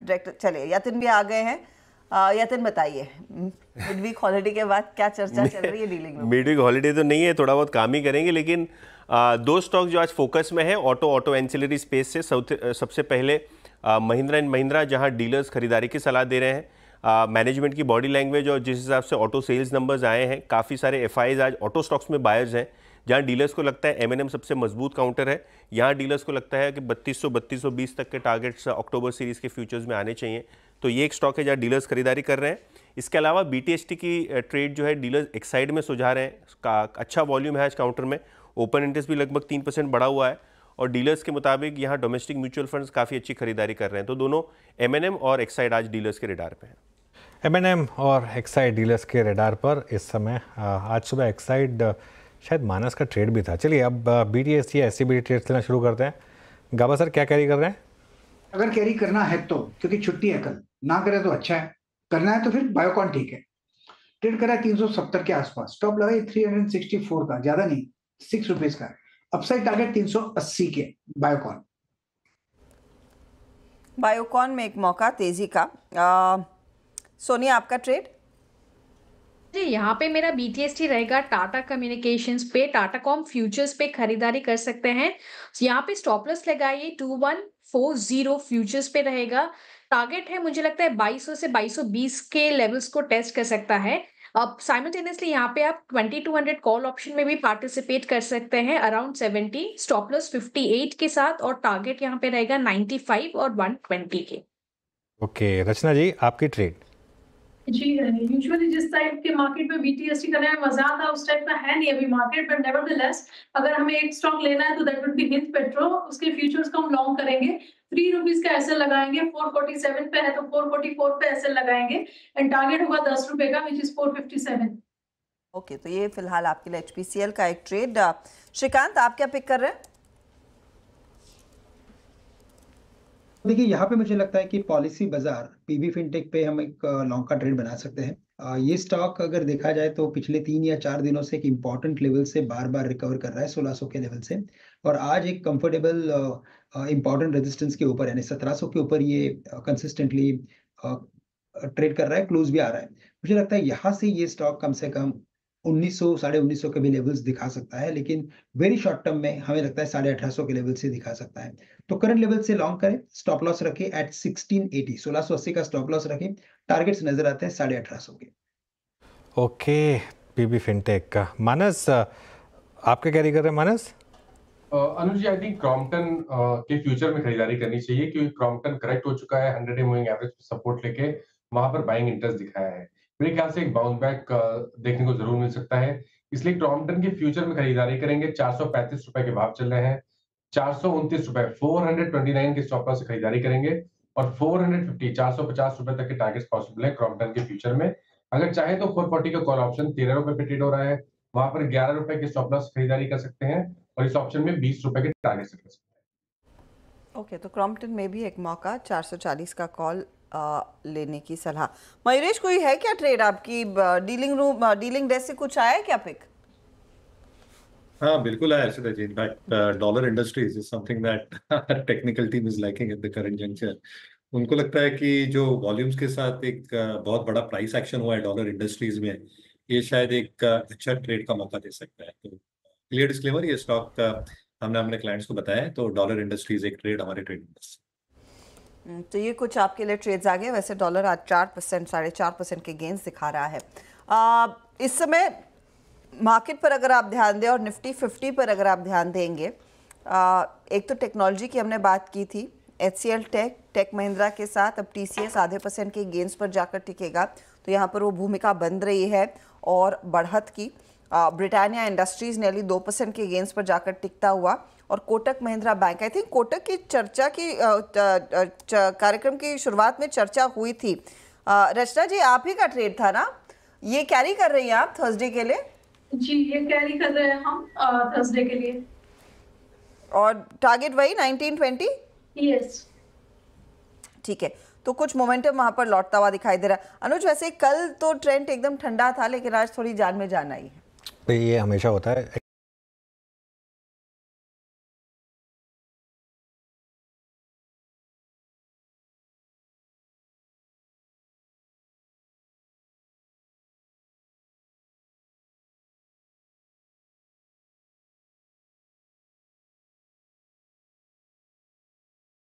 Director, चलिए यतिन भी आ गए हैं। यतिन बताइए, मिड वीक हॉलिडे के बाद क्या चर्चा चल रही है डीलिंग में? मिड वीक हॉलिडे तो नहीं है, थोड़ा बहुत काम ही करेंगे, लेकिन दो स्टॉक जो आज फोकस में है ऑटो एंसिलरी स्पेस से सबसे पहले महिंद्रा एंड महिंद्रा, जहां डीलर्स खरीदारी की सलाह दे रहे हैं। मैनेजमेंट की बॉडी लैंग्वेज और जिस हिसाब से ऑटो सेल्स नंबर्स आए हैं, काफ़ी सारे एफआईज आज ऑटो स्टॉक्स में बायर्स हैं। जहां डीलर्स को लगता है एमएनएम सबसे मजबूत काउंटर है, यहाँ डीलर्स को लगता है कि 3220 तक के टारगेट्स अक्टूबर सीरीज के फ्यूचर्स में आने चाहिए। तो ये एक स्टॉक है जहाँ डीलर्स खरीदारी कर रहे हैं। इसके अलावा बीटीएसटी की ट्रेड जो है डीलर्स एक साइड में सुझा रहे हैं। का अच्छा वॉल्यूम है आज काउंटर में, ओपन इंटरेस्ट भी लगभग 3% बढ़ा हुआ है और डीलर्स के मुताबिक यहाँ डोमेस्टिक म्यूचुअल फंड्स काफ़ी अच्छी खरीदारी कर रहे हैं। तो दोनों एमएनएम और एक्साइड आज डीलर्स के रेडार पे हैं। एमएनएम और एक्साइड डीलर्स के रेडार पर इस समय। आज सुबह एक्साइड शायद मानस का ट्रेड भी था। चलिए अब बीटीएसटी या एससीबी ट्रेड लेना शुरू करते हैं। गाबा सर क्या कैरी कर रहे हैं? अगर कैरी करना है तो, क्योंकि छुट्टी है कल, ना करे तो अच्छा है, करना है तो फिर बायोकॉन ठीक है। ट्रेड करा 370 के आसपास, स्टॉप लगाई 364 का, ज्यादा नहीं, 6 रुपीज का। अपसाइड टारगेट 380 के बायोकॉन में एक मौका तेजी का। सोनिया आपका ट्रेड? जी, यहाँ पे मेरा बीटीएसटी रहेगा टाटा कम्युनिकेशंस पे, टाटा कॉम फ्यूचर्स पे खरीदारी कर सकते हैं। यहाँ पे स्टॉप लॉस लगाइए 2140 फ्यूचर्स पे रहेगा। टारगेट है मुझे लगता है 2200 से 2220 के लेवल्स को टेस्ट कर सकता है। अब साइमल्टेनियसली यहाँ पे आप 2200 कॉल ऑप्शन में भी पार्टिसिपेट कर सकते हैं अराउंड 70, स्टॉप लॉस 58 के साथ, और टारगेट यहाँ पे रहेगा 95 और 120 के। ओके, रचना जी आपकी ट्रेड? जी, यूजुअली जिस टाइप के मार्केट में बीटीएसटी करने में मजा आता है उस टाइप का है नहीं अभी मार्केट, बट नेवरदलेस अगर हमें एक स्टॉक लेना है तो that would be Hind petro. उसके फ्यूचर्स को हम लॉन्ग करेंगे, 3 रुपीज का एसएल लगाएंगे, 447 पे है तो 444 पे एसएल लगाएंगे, एंड टारगेट होगा 10 रुपए का, विच इज 457। ओके, तो ये फिलहाल आपके लिए एचपीसीएल का एक ट्रेड। श्रीकांत आप क्या पिक कर रहे हैं? देखिए यहाँ पे मुझे लगता है कि पॉलिसी बाजार पीबी फिनटेक पे हम एक लॉन्ग का ट्रेड बना सकते हैं। ये स्टॉक अगर देखा जाए तो पिछले 3 या 4 दिनों से एक इम्पॉर्टेंट लेवल से बार बार रिकवर कर रहा है 1600 के लेवल से, और आज एक कंफर्टेबल इम्पॉर्टेंट रेजिस्टेंस के ऊपर यानी 1700 के ऊपर ये कंसिस्टेंटली ट्रेड कर रहा है, क्लोज भी आ रहा है। मुझे लगता है यहाँ से ये स्टॉक कम से कम 1900 साढ़े 1900 के भी लेवल्स दिखा सकता है, लेकिन वेरी शॉर्ट टर्म में हमें लगता है 1850 के लेवल से दिखा सकता है। तो करंट लेवल से लॉन्ग करें, स्टॉप लॉस रखें एट 1680, 1680 का स्टॉप लॉस रखें। टारगेट्स नजर आते हैं 1850 के। ओके, पीबी फिनटेक का मानस आपके कैरी कर रहे हैं? मानस? अनुज जी, आई थिंक क्रॉम्पटन के फ्यूचर में खरीदारी करनी चाहिए, क्योंकि क्रॉम्पटन करेक्ट हो चुका है, 100 डे मूविंग एवरेज सपोर्ट लेके वहां पर बाइंग इंटरेस्ट दिखाया है। मेरे ख्याल से एक बाउंस बैक देखने को जरूर मिल सकता है, इसलिए क्रॉम्पटन के फ्यूचर में खरीदारी करेंगे। 435 रुपए के भाव चल रहे हैं, 429 रुपए 429 के स्टॉप लॉस से खरीदारी करेंगे, और 450 450 रुपए तक के टारगेट्स पॉसिबल है क्रॉम्पटन के फ्यूचर में। अगर चाहे तो 440 का कॉल ऑप्शन 13 रुपए पे ट्रेड हो रहा है, वहां पर 11 रुपए के स्टॉप लॉस खरीदारी कर सकते हैं, और इस ऑप्शन में 20 रुपए के टारगेट सेट कर सकते हैं। ओके, तो क्रॉम्पटन में भी एक मौका, 440 का कॉल लेने की सलाह। मयूरेश, कोई है क्या ट्रेड आपकी? डीलिंग डेस्क से कुछ आया है क्या पिक? हाँ बिल्कुल है Arshita ji. In fact dollar industries is something that technical team is liking at the current juncture. उनको लगता है कि जो वॉल्यूम्स के साथ एक बहुत बड़ा प्राइस एक्शन हुआ है डॉलर इंडस्ट्रीज में, ये शायद एक अच्छा ट्रेड का मौका दे सकता है। तो क्लियर डिस्क्लेमर, ये स्टॉक हमने अपने क्लाइंट्स को बताया है, तो डॉलर इंडस्ट्रीज एक ट्रेड हमारे ट्रेड में। तो ये कुछ आपके लिए ट्रेड्स आ गए। वैसे डॉलर आज 4%, 4.5% के गेंस दिखा रहा है। इस समय मार्केट पर अगर आप ध्यान दें और निफ्टी 50 पर अगर आप ध्यान देंगे, एक तो टेक्नोलॉजी की हमने बात की थी, HCL टेक महिंद्रा के साथ अब TCS आधे % के गेंस पर जाकर टिकेगा, तो यहाँ पर वो भूमिका बन रही है। और बढ़त की ब्रिटानिया इंडस्ट्रीज नेली 2% के गेंस पर जाकर टिकता हुआ, और Kotak Mahindra bank, I think Kotak की चर्चा की कार्यक्रम की शुरुआत में चर्चा हुई थी। रचना जी, आप ही का ट्रेड था ना, ये कैरी कर रही हैं आप थर्सडे के लिए? जी, ये कैरी कर रहे हैं हम थर्सडे के लिए, और टारगेट वही 1920? यस, ठीक है, तो कुछ मोमेंटम वहां पर लौटता हुआ दिखाई दे रहा है। अनुज, वैसे कल तो ट्रेंड एकदम ठंडा था, लेकिन आज थोड़ी जान में जान आई है। ये हमेशा होता है।